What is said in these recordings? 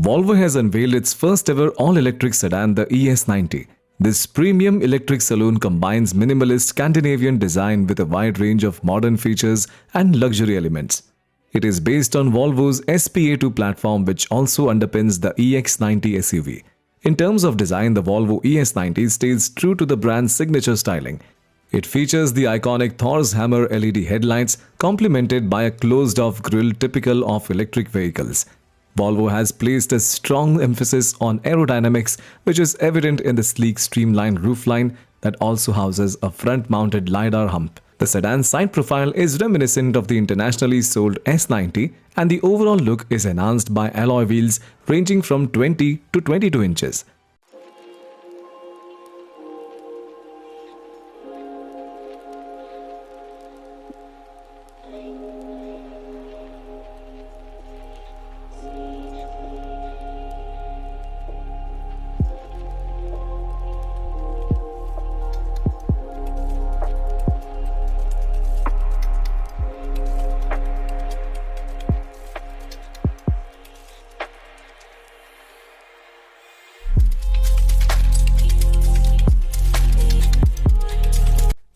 Volvo has unveiled its first ever all-electric sedan, the ES90. This premium electric saloon combines minimalist Scandinavian design with a wide range of modern features and luxury elements. It is based on Volvo's SPA2 platform, which also underpins the EX90 SUV. In terms of design, the Volvo ES90 stays true to the brand's signature styling. It features the iconic Thor's hammer LED headlights complemented by a closed-off grille typical of electric vehicles. Volvo has placed a strong emphasis on aerodynamics, which is evident in the sleek streamlined roofline that also houses a front-mounted LiDAR hump. The sedan's side profile is reminiscent of the internationally sold S90, and the overall look is enhanced by alloy wheels ranging from 20 to 22 inches.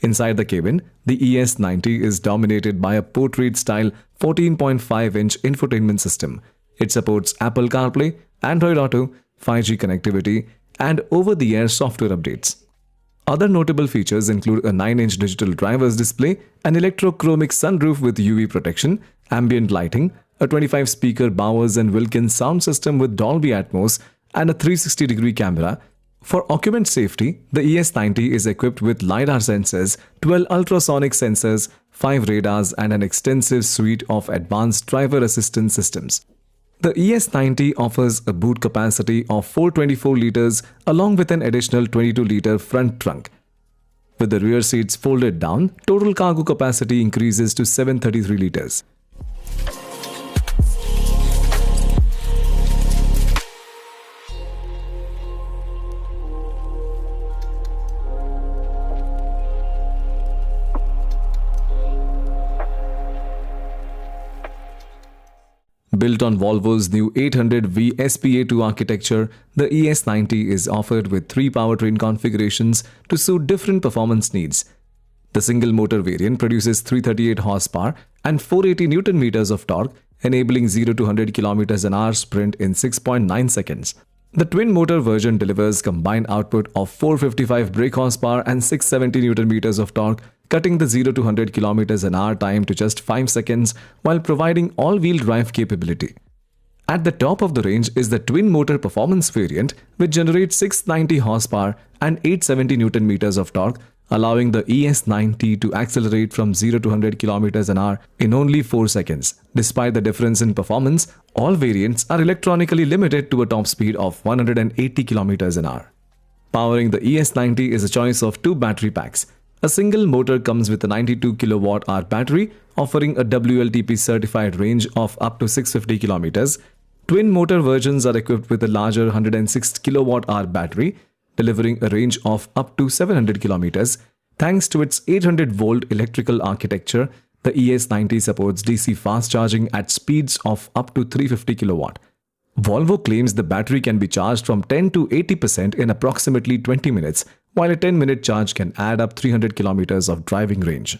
Inside the cabin, the ES90 is dominated by a portrait-style 14.5-inch infotainment system. It supports Apple CarPlay, Android Auto, 5G connectivity, and over-the-air software updates. Other notable features include a 9-inch digital driver's display, an electrochromic sunroof with UV protection, ambient lighting, a 25-speaker Bowers and Wilkins sound system with Dolby Atmos, and a 360-degree camera. For occupant safety, the ES90 is equipped with LiDAR sensors, 12 ultrasonic sensors, 5 radars, and an extensive suite of advanced driver assistance systems. The ES90 offers a boot capacity of 424 liters along with an additional 22-liter front trunk. With the rear seats folded down, total cargo capacity increases to 733 liters. Built on Volvo's new 800V SPA2 architecture, the ES90 is offered with 3 powertrain configurations to suit different performance needs. The single-motor variant produces 338 horsepower and 480 Nm of torque, enabling 0 to 100 km/h sprint in 6.9 seconds. The twin-motor version delivers combined output of 455 brake horsepower and 670 Nm of torque, cutting the 0 to 100 km/h time to just 5 seconds while providing all-wheel drive capability. At the top of the range is the twin-motor performance variant, which generates 690 horsepower and 870 Nm of torque, allowing the ES90 to accelerate from 0 to 100 km/h in only 4 seconds. Despite the difference in performance, all variants are electronically limited to a top speed of 180 km/h. Powering the ES90 is a choice of 2 battery packs. A single motor comes with a 92 kWh battery, offering a WLTP certified range of up to 650 km. Twin motor versions are equipped with a larger 106 kWh battery, delivering a range of up to 700 km. Thanks to its 800-volt electrical architecture, the ES90 supports DC fast charging at speeds of up to 350 kW. Volvo claims the battery can be charged from 10 to 80% in approximately 20 minutes, while a 10-minute charge can add up 300 km of driving range.